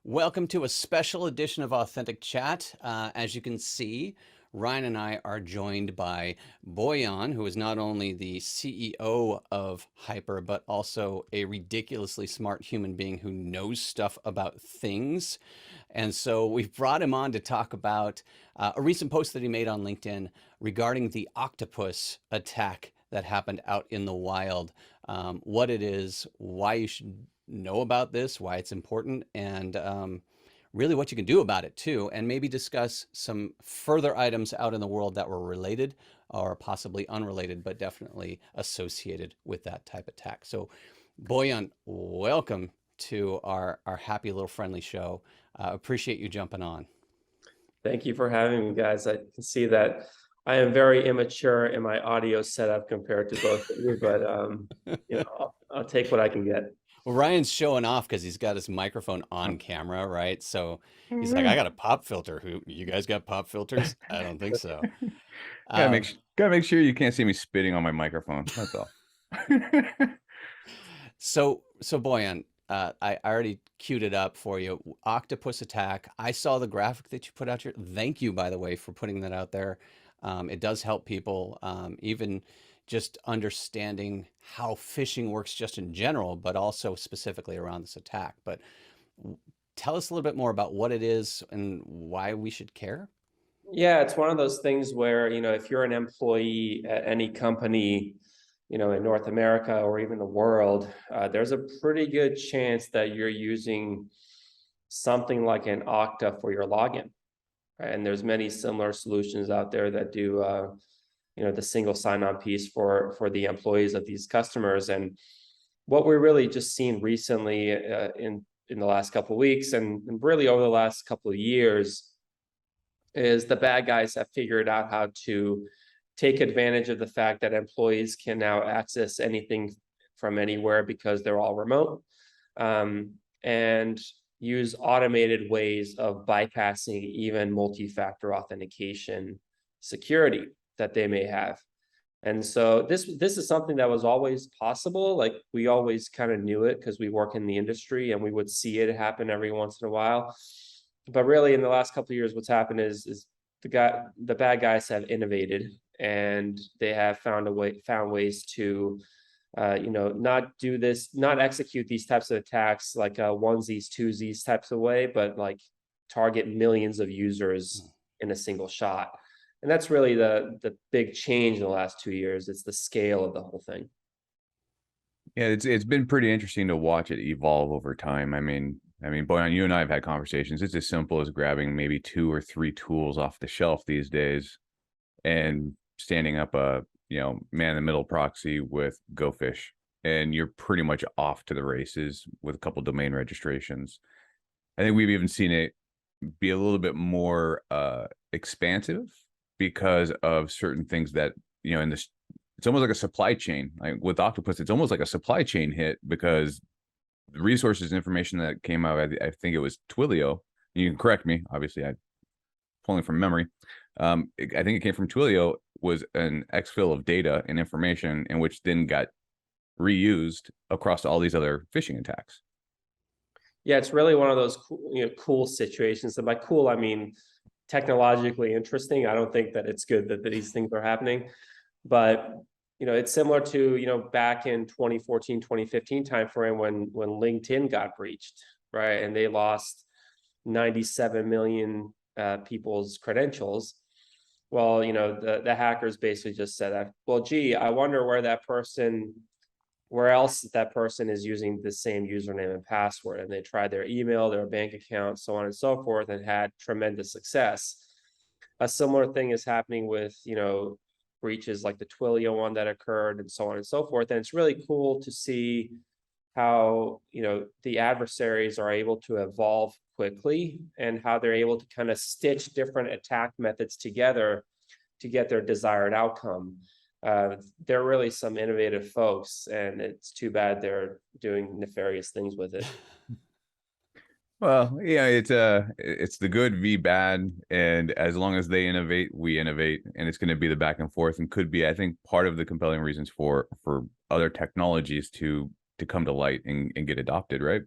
Welcome to a special edition of Authentic Chat. As you can see, Ryan and I are joined by Bojan, who is not only the CEO of HYPR, but also a ridiculously smart human being who knows stuff about things. And so we've brought him on to talk about a recent post that he made on LinkedIn regarding the Octopus attack that happened out in the wild, what it is, why you should know about this, why it's important, and really what you can do about it too, and maybe discuss some further items out in the world that were related or possibly unrelated, but definitely associated with that type of attack. So Bojan, welcome to our happy little friendly show. Appreciate you jumping on. Thank you for having me, guys. I can see that I am very immature in my audio setup compared to both of you, but I'll take what I can get. Well, Ryan's showing off because he's got his microphone on camera, right? So he's like, I got a pop filter. Who, you guys got pop filters? I don't think so. Gotta make sure you can't see me spitting on my microphone. That's all. So Bojan, I already queued it up for you. Octopus Attack. I saw the graphic that you put out here. Thank you, by the way, for putting that out there. It does help people, even just understanding how phishing works just in general, but also specifically around this attack. But tell us a little bit more about what it is and why we should care. Yeah, it's one of those things where, if you're an employee at any company, in North America or even the world, there's a pretty good chance that you're using something like an Okta for your login. Right? And there's many similar solutions out there that do the single sign-on piece for the employees of these customers. And what we're really just seen recently in the last couple of weeks and really over the last couple of years is the bad guys have figured out how to take advantage of the fact that employees can now access anything from anywhere because they're all remote, and use automated ways of bypassing even multi-factor authentication security that they may have. And so this is something that was always possible. Like, we always kind of knew it because we work in the industry and we would see it happen every once in a while. But really, in the last couple of years, what's happened is the bad guys have innovated, and they have found ways to not execute these types of attacks like onesies, twosies types of way, but like target millions of users in a single shot. And that's really the big change in the last 2 years. It's the scale of the whole thing. Yeah, it's been pretty interesting to watch it evolve over time. I mean, Bojan, you and I have had conversations. It's as simple as grabbing maybe 2 or 3 tools off the shelf these days and standing up a man-in-the-middle proxy with GoFish, and you're pretty much off to the races with a couple domain registrations. I think we've even seen it be a little bit more expansive because of certain things that in this. It's almost like a supply chain. Like with Octopus, it's almost like a supply chain hit because the resources and information that came out, I think it was Twilio. You can correct me. Obviously, I'm pulling from memory. I think it came from Twilio, was an exfil of data and information, in which then got reused across all these other phishing attacks. Yeah, it's really one of those cool situations. And by cool, I mean technologically interesting. I don't think that it's good that these things are happening, but it's similar to back in 2014, 2015 timeframe when LinkedIn got breached, right? And they lost 97 million people's credentials. Well, the hackers basically just said, well, gee, I wonder where else that person is using the same username and password. And they tried their email, their bank account, so on and so forth, and had tremendous success. A similar thing is happening with, breaches like the Twilio one that occurred, and so on and so forth. And it's really cool to see how, the adversaries are able to evolve quickly and how they're able to kind of stitch different attack methods together to get their desired outcome. They're really some innovative folks, and it's too bad they're doing nefarious things with it. Well, yeah, it's the good v bad, and as long as they innovate, we innovate, and it's going to be the back and forth, and could be, I think, part of the compelling reasons for other technologies to come to light and get adopted, right?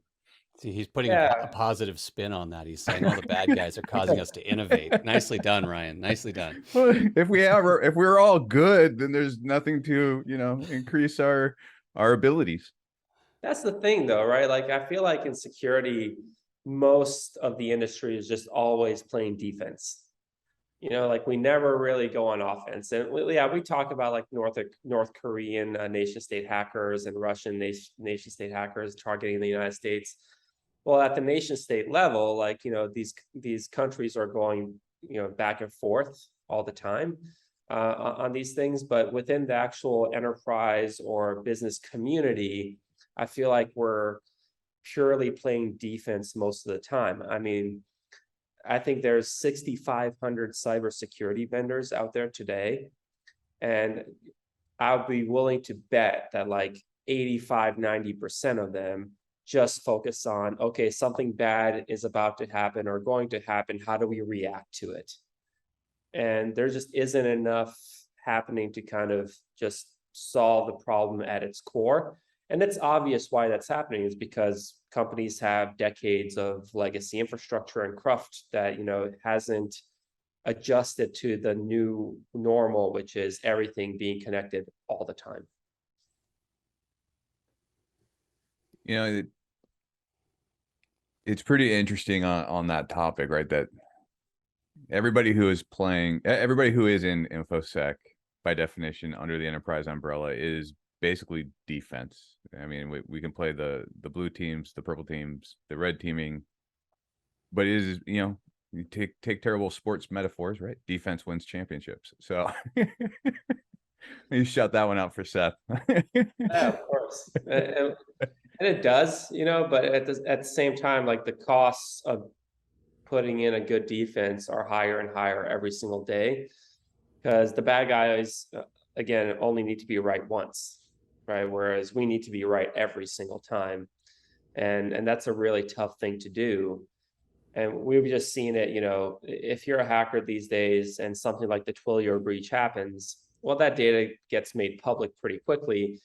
See, he's putting a Yeah, positive spin on that. He's saying all the bad guys are causing us to innovate. Nicely done, Ryan. Nicely done. Well, if we're all good, then there's nothing to, increase our abilities. that's the thing though, right? Like I feel like in security, most of the industry is just always playing defense. Like we never really go on offense. And yeah, we talk about like North Korean nation state hackers and Russian nation state hackers targeting the United States. Well, at the nation state level, like, these countries are going, back and forth all the time on these things. But within the actual enterprise or business community, I feel like we're purely playing defense most of the time. I mean, I think there's 6,500 cybersecurity vendors out there today. And I'll be willing to bet that like 85–90% of them just focus on, okay, something bad is about to happen or going to happen. How do we react to it? And there just isn't enough happening to kind of just solve the problem at its core. And it's obvious why that's happening is because companies have decades of legacy infrastructure and cruft that, hasn't adjusted to the new normal, which is everything being connected all the time. It's pretty interesting on that topic, right? That everybody who is in InfoSec by definition under the enterprise umbrella is basically defense. I mean, we can play the blue teams, the purple teams, the red teaming, but it is, you take terrible sports metaphors, right? Defense wins championships. So you shout that one out for Seth. Yeah, of course. And it does, but at the same time, like the costs of putting in a good defense are higher and higher every single day because the bad guys, again, only need to be right once, right? Whereas we need to be right every single time. And that's a really tough thing to do. And we've just seen it, if you're a hacker these days and something like the Twilio breach happens, well, that data gets made public pretty quickly.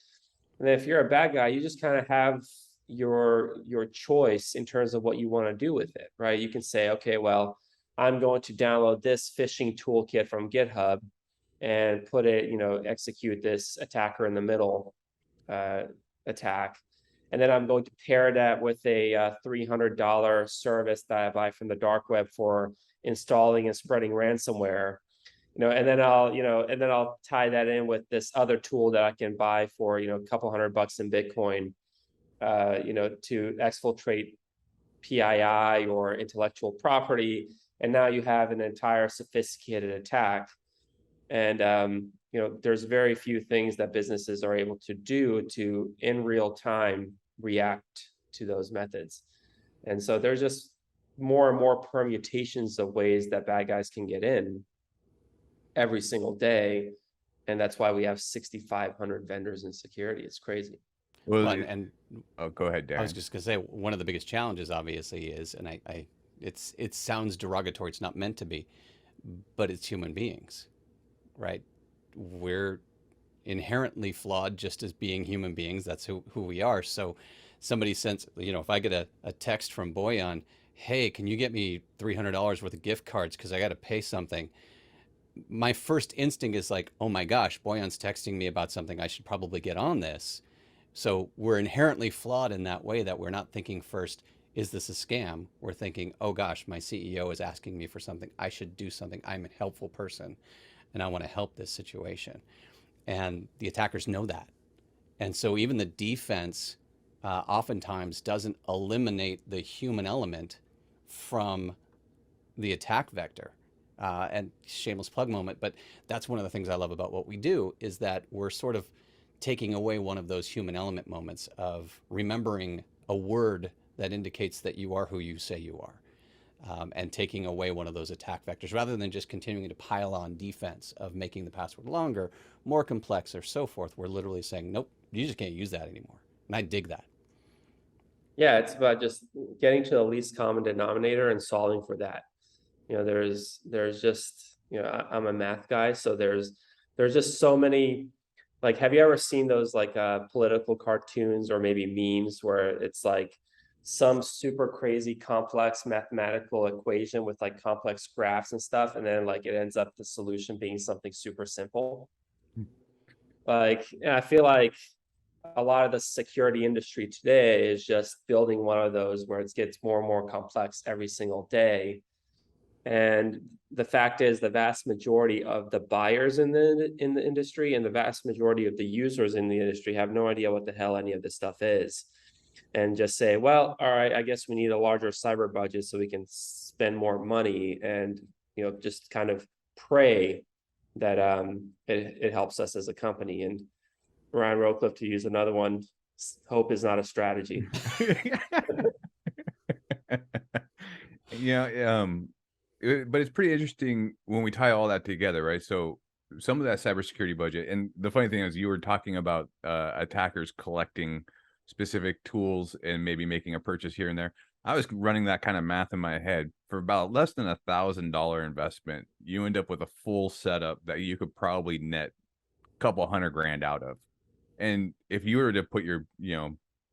And if you're a bad guy, you just kind of have your choice in terms of what you want to do with it, right? You can say, okay, well, I'm going to download this phishing toolkit from GitHub and put it, execute this attacker in the middle attack. And then I'm going to pair that with a $300 service that I buy from the dark web for installing and spreading ransomware. And then I'll tie that in with this other tool that I can buy for, a couple $100 in Bitcoin, to exfiltrate PII or intellectual property. And now you have an entire sophisticated attack. And, there's very few things that businesses are able to do to, in real time, react to those methods. And so there's just more and more permutations of ways that bad guys can get in every single day. And that's why we have 6,500 vendors in security. It's crazy. Well, and go ahead, Darrin. I was just going to say, one of the biggest challenges obviously is, and it sounds derogatory, it's not meant to be, but it's human beings, right? We're inherently flawed just as being human beings. That's who we are. So somebody sends, if I get a text from Bojan, hey, can you get me $300 worth of gift cards because I got to pay something? My first instinct is like, oh my gosh, Bojan's texting me about something. I should probably get on this. So we're inherently flawed in that way that we're not thinking first, is this a scam? We're thinking, oh gosh, my CEO is asking me for something. I should do something. I'm a helpful person and I want to help this situation. And the attackers know that. And so even the defense oftentimes doesn't eliminate the human element from the attack vector. And shameless plug moment, but that's one of the things I love about what we do is that we're sort of taking away one of those human element moments of remembering a word that indicates that you are who you say you are. And taking away one of those attack vectors rather than just continuing to pile on defense of making the password longer, more complex, or so forth. We're literally saying, nope, you just can't use that anymore. And I dig that. Yeah, it's about just getting to the least common denominator and solving for that. There's just, I'm a math guy, so there's just so many. Like, have you ever seen those like political cartoons or maybe memes where it's like some super crazy complex mathematical equation with like complex graphs and stuff, and then like it ends up the solution being something super simple. Like, and I feel like a lot of the security industry today is just building one of those where it gets more and more complex every single day. And the fact is, the vast majority of the buyers in the industry and the vast majority of the users in the industry have no idea what the hell any of this stuff is, and just say, well, all right, I guess we need a larger cyber budget so we can spend more money, and just kind of pray that it helps us as a company. And Ryan Rowcliffe, to use another one, hope is not a strategy. Yeah, but it's pretty interesting when we tie all that together, right? So some of that cybersecurity budget, and the funny thing is, you were talking about attackers collecting specific tools and maybe making a purchase here and there. I was running that kind of math in my head. For about less than $1,000 investment, you end up with a full setup that you could probably net a couple $100,000 out of. And if you were to put your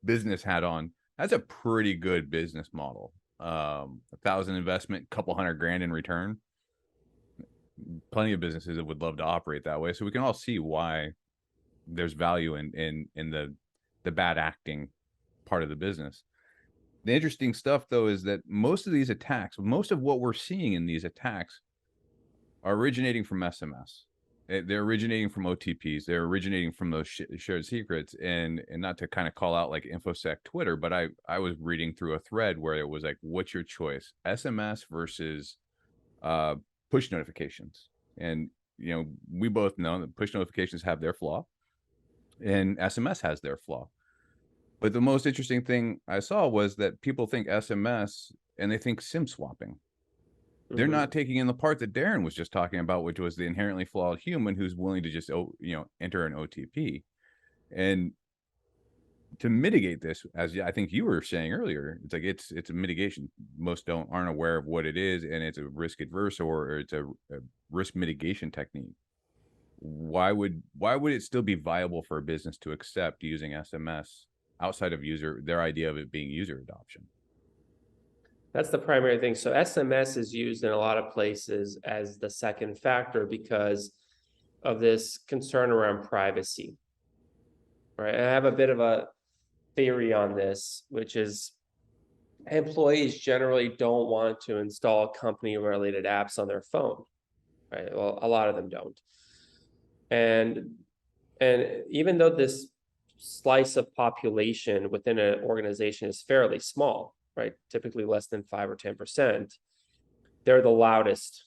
business hat on, that's a pretty good business model. 1,000 investment, couple $100,000 in return. Plenty of businesses that would love to operate that way. So we can all see why there's value in the bad acting part of the business. The interesting stuff, though, is that most of these attacks, most of what we're seeing in these attacks, are originating from SMS. They're originating from OTPs. They're originating from those shared secrets. And not to kind of call out like InfoSec Twitter, but I was reading through a thread where it was like, what's your choice? SMS versus push notifications. And, we both know that push notifications have their flaw and SMS has their flaw. But the most interesting thing I saw was that people think SMS and they think SIM swapping. They're not taking in the part that Darrin was just talking about, which was the inherently flawed human who's willing to just, enter an OTP. And to mitigate this, as I think you were saying earlier, it's like it's a mitigation. Most aren't aware of what it is, and it's a risk adverse or it's a risk mitigation technique. Why would it still be viable for a business to accept using SMS outside of their idea of it being user adoption? That's the primary thing. So SMS is used in a lot of places as the second factor because of this concern around privacy, right? And I have a bit of a theory on this, which is employees generally don't want to install company-related apps on their phone, right? Well, a lot of them don't. And even though this slice of population within an organization is fairly small, right? Typically less than 5 or 10%, they're the loudest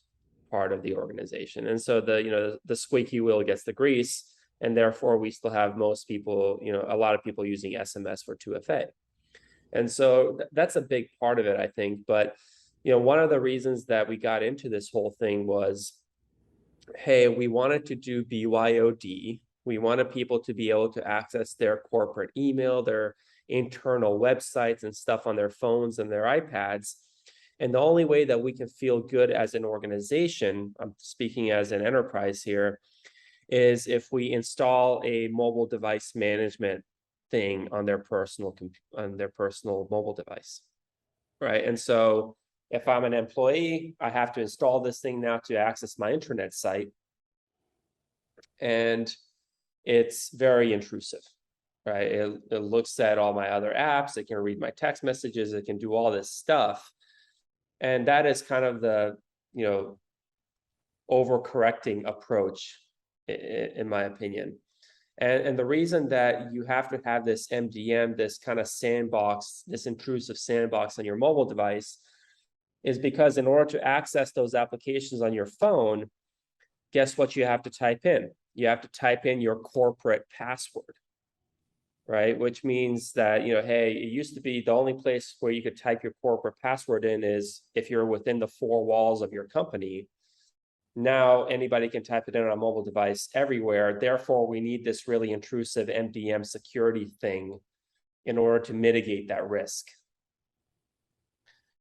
part of the organization. And so the squeaky wheel gets the grease, and therefore we still have most people, a lot of people using SMS for 2FA. And so that's a big part of it, I think. But, one of the reasons that we got into this whole thing was, hey, we wanted to do BYOD. We wanted people to be able to access their corporate email, their internal websites and stuff on their phones and their iPads. And the only way that we can feel good as an organization, I'm speaking as an enterprise here, is if we install a mobile device management thing on their personal mobile device, right? And so if I'm an employee, I have to install this thing now to access my intranet site, and it's very intrusive, right? It looks at all my other apps. It can read my text messages. It can do all this stuff. And that is kind of the, overcorrecting approach, in my opinion. And the reason that you have to have this MDM, this kind of sandbox, this intrusive sandbox on your mobile device, is because in order to access those applications on your phone, guess what you have to type in? You have to type in your corporate password, right? Which means that, hey, it used to be the only place where you could type your corporate password in is if you're within the 4 walls of your company. Now anybody can type it in on a mobile device everywhere. Therefore, we need this really intrusive MDM security thing in order to mitigate that risk.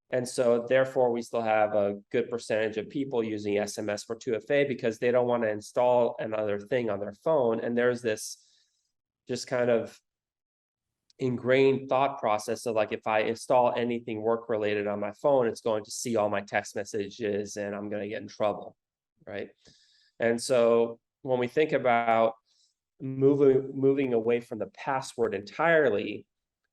And so therefore, we still have a good percentage of people using SMS for 2FA because they don't want to install another thing on their phone. And there's this just kind of ingrained thought process of like, if I install anything work related on my phone, it's going to see all my text messages and I'm going to get in trouble, right? And so when we think about moving away from the password entirely,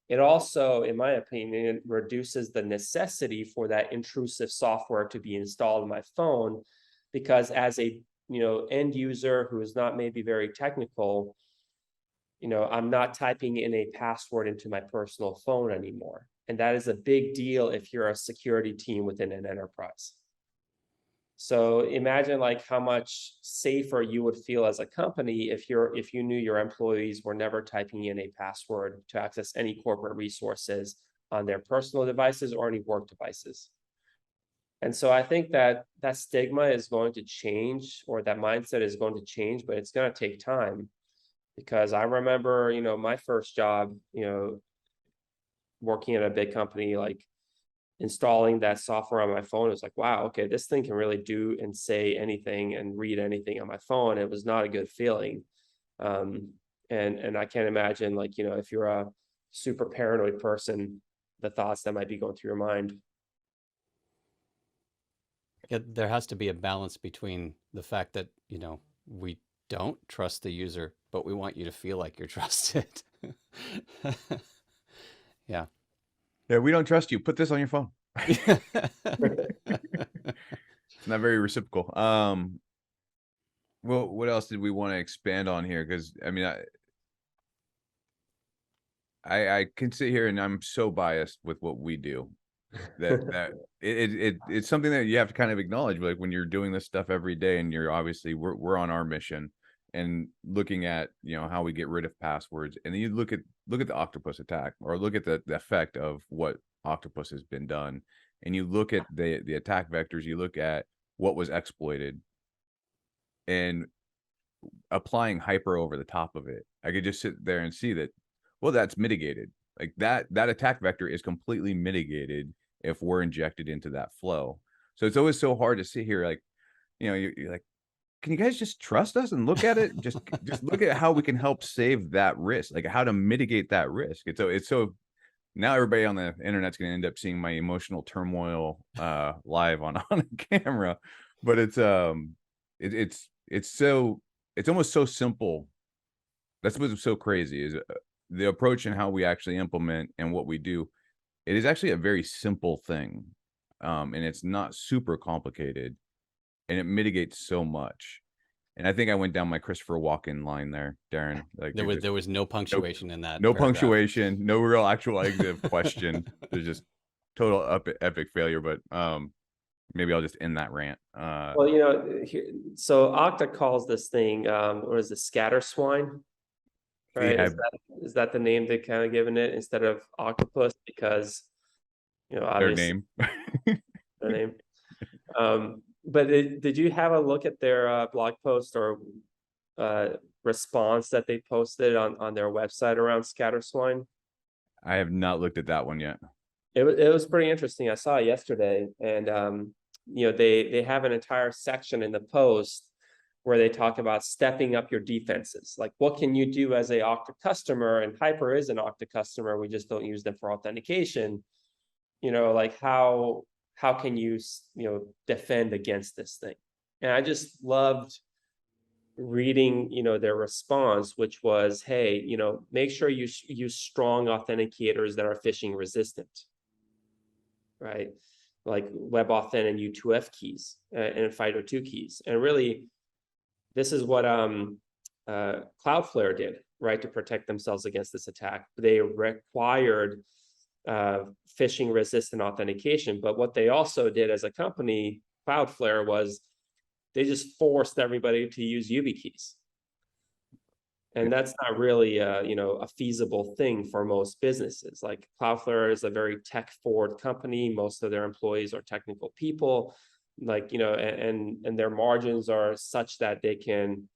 it also, in my opinion, reduces the necessity for that intrusive software to be installed on my phone, because as a end user who is not maybe very technical, I'm not typing in a password into my personal phone anymore. And that is a big deal if you're a security team within an enterprise. So imagine like how much safer you would feel as a company if you knew your employees were never typing in a password to access any corporate resources on their personal devices or any work devices. And so I think that that stigma is going to change, or that mindset is going to change, but it's going to take time. Because I remember, my first job, working at a big company, like installing that software on my phone, it was like, wow, okay, this thing can really do and say anything and read anything on my phone. It was not a good feeling. And I can't imagine, like, if you're a super paranoid person, the thoughts that might be going through your mind. Yeah, there has to be a balance between the fact that, we don't trust the user, but we want you to feel like you're trusted. Yeah. Yeah, we don't trust you. Put this on your phone. It's not very reciprocal. Well, what else did we want to expand on here? Because I mean, I can sit here and I'm so biased with what we do that it's something that you have to kind of acknowledge. Like when you're doing this stuff every day, and you're obviously we're on our mission and looking at how we get rid of passwords, and then you look at the Octopus attack, or look at the effect of what Octopus has been done, and you look at the attack vectors, you look at what was exploited, and applying hyper over the top of it. I could just sit there and see that, well, that's mitigated. Like that attack vector is completely mitigated if we're injected into that flow. So it's always so hard to sit here, like, you're like, can you guys just trust us and look at it? Just look at how we can help save that risk, like how to mitigate that risk. It's so now everybody on the internet's going to end up seeing my emotional turmoil live on a camera, but it's almost so simple. That's what's so crazy, is the approach and how we actually implement and what we do. It is actually a very simple thing, and it's not super complicated, and it mitigates so much. And I think I went down my Christopher Walken line there, Darrin. Like there was no punctuation in that no paragraph. punctuation, no real actual exit question. There's just total epic failure. But maybe I'll just end that rant. Well, so Okta calls this thing, what is it, scatter swine? Right? Yeah, Is that the name they've kind of given it instead of octopus? Because their obviously name. their name. But did you have a look at their blog post or response that they posted on their website around scatter swine? I have not looked at that one yet. It was pretty interesting. I saw it yesterday, and they have an entire section in the post where they talk about stepping up your defenses. Like, what can you do as a Okta customer? And HYPR is an Okta customer. We just don't use them for authentication. Like how can you defend against this thing? And I just loved reading their response, which was, hey, make sure you use strong authenticators that are phishing resistant, right? Like WebAuthn and U2F keys and FIDO2 keys. And really, this is what Cloudflare did, right, to protect themselves against this attack. They required phishing resistant authentication, but what they also did as a company, Cloudflare, was they just forced everybody to use YubiKeys. And that's not really a feasible thing for most businesses. Like Cloudflare is a very tech forward company. Most of their employees are technical people, like, and their margins are such that they can,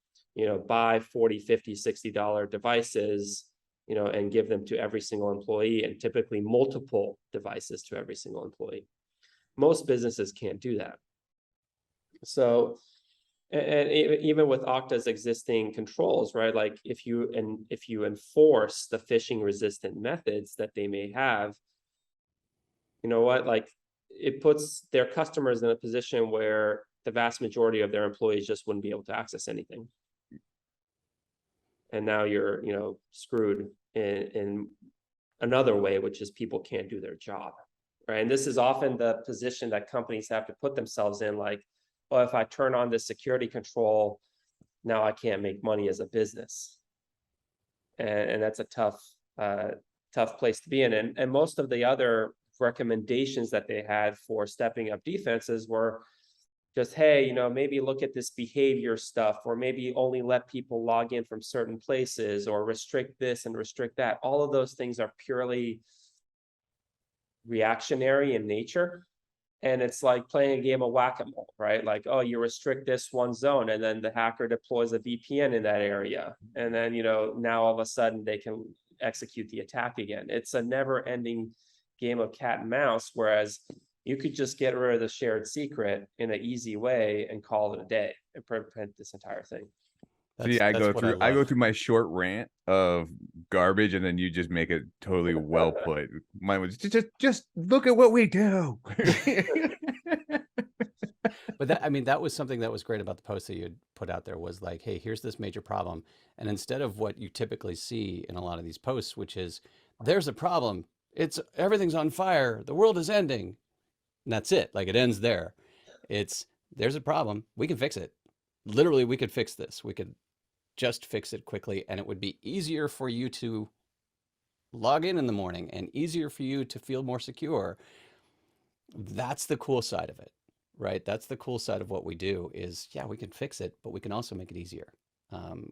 buy $40, $50, $60 devices, and give them to every single employee, and typically multiple devices to every single employee. Most businesses can't do that. So, And even with Okta's existing controls, right? Like if you enforce the phishing resistant methods that they may have, you know what? Like it puts their customers in a position where the vast majority of their employees just wouldn't be able to access anything. And now you're, screwed in another way, which is people can't do their job, right? And this is often the position that companies have to put themselves in, like, oh, if I turn on this security control, now I can't make money as a business. And that's a tough place to be in. And most of the other recommendations that they had for stepping up defenses were just, hey, maybe look at this behavior stuff, or maybe only let people log in from certain places, or restrict this and restrict that. All of those things are purely reactionary in nature. And it's like playing a game of whack-a-mole, right? Like, oh, you restrict this one zone, and then the hacker deploys a VPN in that area. And then, now all of a sudden they can execute the attack again. It's a never-ending game of cat and mouse, whereas you could just get rid of the shared secret in an easy way and call it a day and prevent this entire thing. See, I go through my short rant of garbage, and then you just make it totally well put. Mine was just look at what we do. But that was something that was great about the post that you had put out there, was like, hey, here's this major problem. And instead of what you typically see in a lot of these posts, which is, there's a problem, everything's on fire, the world is ending. And that's it. Like, it ends there. There's a problem. We can fix it. Literally, we could fix this. We could just fix it quickly, and it would be easier for you to log in the morning and easier for you to feel more secure. That's the cool side of it, right? That's the cool side of what we do is, yeah, we can fix it, but we can also make it easier.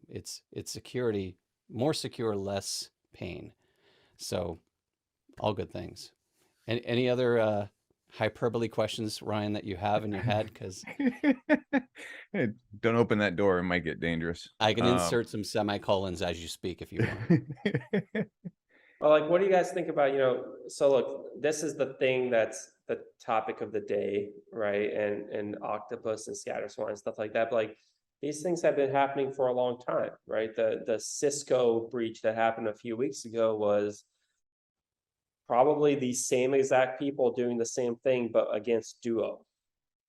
It's security, more secure, less pain. So all good things. Any other hyperbole questions, Ryan, that you have in your head? Because hey, don't open that door, it might get dangerous. I can insert some semicolons as you speak if you want. Well, like, what do you guys think about, so look, this is the thing that's the topic of the day, right? And Octopus and ScatterSwan and stuff like that. But like, these things have been happening for a long time, right? The Cisco breach that happened a few weeks ago was probably the same exact people doing the same thing, but against Duo,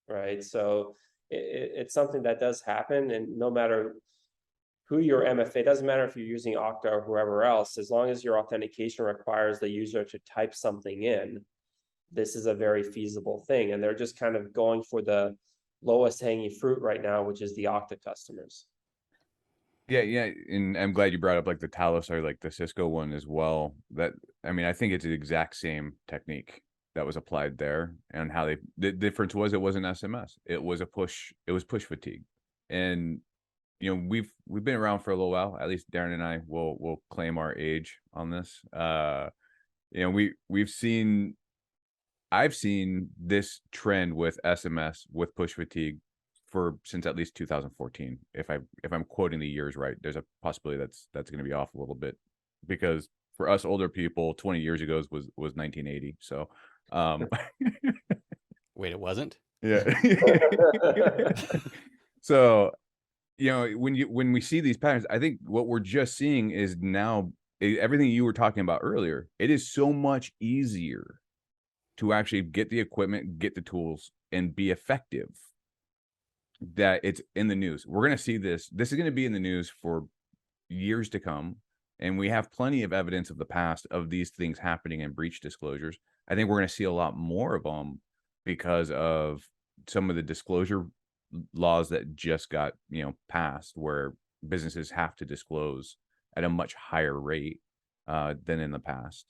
right? So it's something that does happen, and no matter who your MFA, it doesn't matter if you're using Okta or whoever else, as long as your authentication requires the user to type something in, this is a very feasible thing. And they're just kind of going for the lowest hanging fruit right now, which is the Okta customers. Yeah, and I'm glad you brought up like the Talos or like the Cisco one as well. I think it's the exact same technique that was applied there, and how the difference was, it wasn't SMS, it was push fatigue. And we've been around for a little while. At least Darrin and I will claim our age on this. I've seen this trend with SMS with push fatigue since at least 2014. If I'm quoting the years right, there's a possibility that's going to be off a little bit, because for us older people, 20 years ago was 1980. So, wait, it wasn't? Yeah. So, when we see these patterns, I think what we're just seeing is now everything you were talking about earlier. It is so much easier to actually get the equipment, get the tools, and be effective, that it's in the news. We're going to see this. This is going to be in the news for years to come. And we have plenty of evidence of the past of these things happening in breach disclosures. I think we're going to see a lot more of them because of some of the disclosure laws that just got, passed, where businesses have to disclose at a much higher rate than in the past.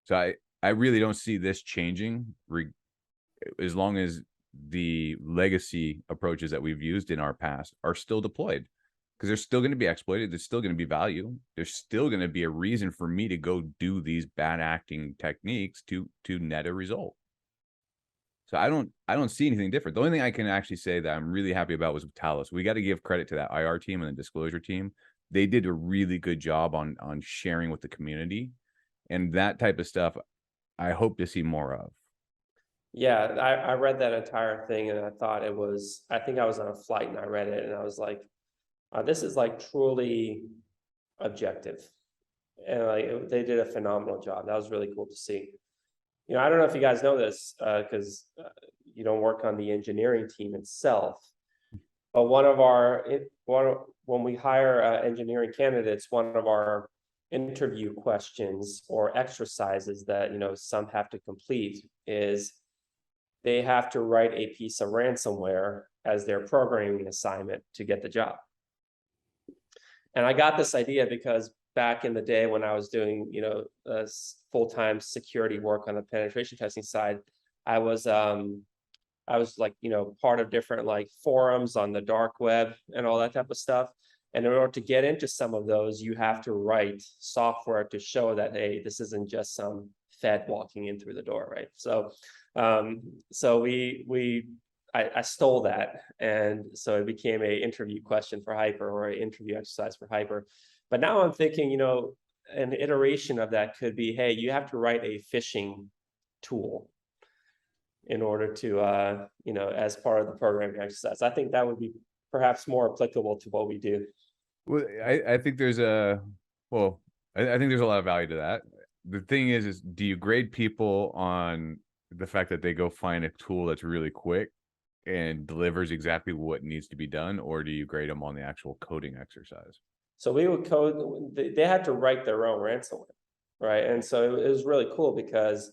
So I really don't see this changing as long as the legacy approaches that we've used in our past are still deployed, because they're still going to be exploited. There's still going to be value. There's still going to be a reason for me to go do these bad acting techniques to net a result. So I don't see anything different. The only thing I can actually say that I'm really happy about was with Talos. We got to give credit to that IR team and the disclosure team. They did a really good job on sharing with the community, and that type of stuff I hope to see more of. Yeah, I read that entire thing and I thought it was, I think I was on a flight and I read it and I was like, this is like truly objective. And like they did a phenomenal job. That was really cool to see. You know, I don't know if you guys know this because you don't work on the engineering team itself, but when we hire engineering candidates, one of our interview questions or exercises that, you know, some have to complete is they have to write a piece of ransomware as their programming assignment to get the job. And I got this idea because back in the day when I was doing, you know, full-time security work on the penetration testing side, I was like, you know, part of different like forums on the dark web and all that type of stuff. And in order to get into some of those, you have to write software to show that, hey, this isn't just some Fed walking in through the door, right? So, I stole that, and so it became a interview question for HYPR or an interview exercise for HYPR. But now I'm thinking, you know, an iteration of that could be, hey, you have to write a phishing tool in order to, you know, as part of the programming exercise. I think that would be perhaps more applicable to what we do. Well, I think there's a, well, I think there's a lot of value to that. The thing is do you grade people on the fact that they go find a tool that's really quick and delivers exactly what needs to be done, or do you grade them on the actual coding exercise? So we would code, they had to write their own ransomware, right? And so it was really cool because,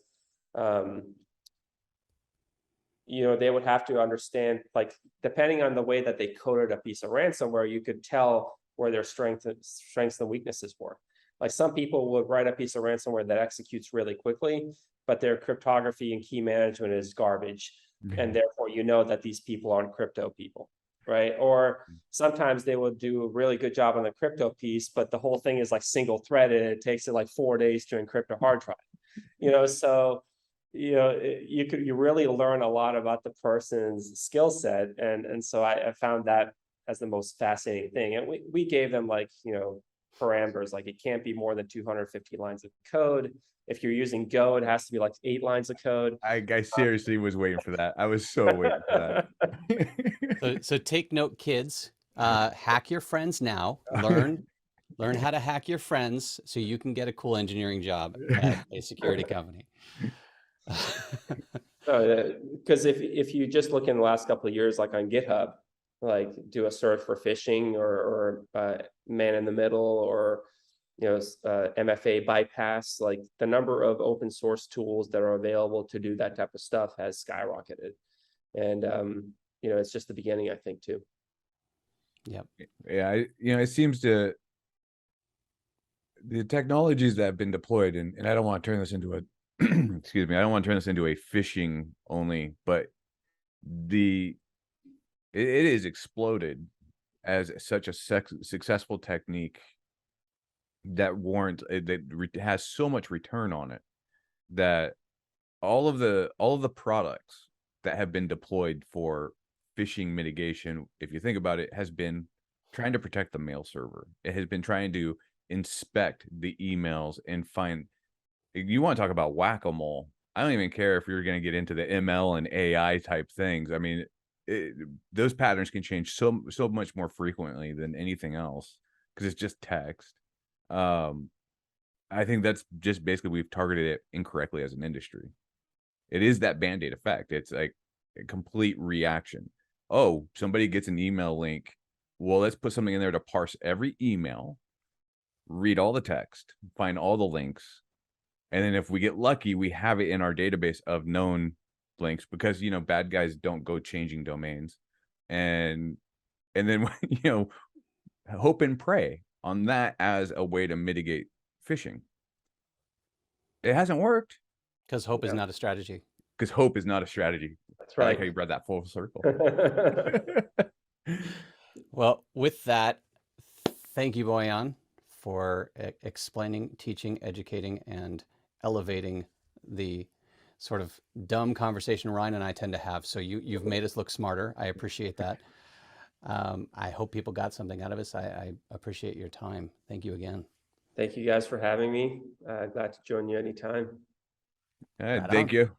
you know, they would have to understand, like, depending on the way that they coded a piece of ransomware, you could tell where their strengths and weaknesses were. Like some people would write a piece of ransomware that executes really quickly, but their cryptography and key management is garbage. And therefore, you know that these people aren't crypto people, right? Or sometimes they will do a really good job on the crypto piece, but the whole thing is like single threaded. It takes it like 4 days to encrypt a hard drive, you know? So, you know, you really learn a lot about the person's skill set. And so I found that as the most fascinating thing. And we gave them like, you know, parameters, like it can't be more than 250 lines of code. If you're using Go, it has to be like 8 lines of code. I seriously was waiting for that. I was so waiting for that. So take note, kids. Hack your friends now. Learn how to hack your friends so you can get a cool engineering job at a security company. Because if you just look in the last couple of years, like on GitHub, like do a search for phishing or man in the middle or, you know, MFA bypass, like the number of open source tools that are available to do that type of stuff has skyrocketed. And, you know, it's just the beginning, I think, too. Yep. Yeah, you know, it seems to, the technologies that have been deployed, and I don't want to turn this into a, excuse me, I don't want to turn this into a phishing only, but it is exploded as such a successful technique that has so much return on it that all of the products that have been deployed for phishing mitigation, if you think about it, has been trying to protect the mail server. It has been trying to inspect the emails and find, you want to talk about whack-a-mole. I don't even care if you're going to get into the ML and AI type things. I mean, those patterns can change so much more frequently than anything else because it's just text. I think that's just basically we've targeted it incorrectly as an industry. It is that Band-Aid effect. It's like a complete reaction. Oh, somebody gets an email link. Well, let's put something in there to parse every email, read all the text, find all the links. And then if we get lucky, we have it in our database of known links because, you know, bad guys don't go changing domains. And then, you know, hope and pray on that as a way to mitigate phishing. It hasn't worked. Because hope is not a strategy. Because hope is not a strategy. That's right. I like how you brought that full circle. Well, with that, thank you, Bojan, for explaining, teaching, educating, and elevating the sort of dumb conversation Ryan and I tend to have. So you've made us look smarter. I appreciate that. I hope people got something out of us. I appreciate your time. Thank you again. Thank you guys for having me. Glad to join you anytime. All right, thank you.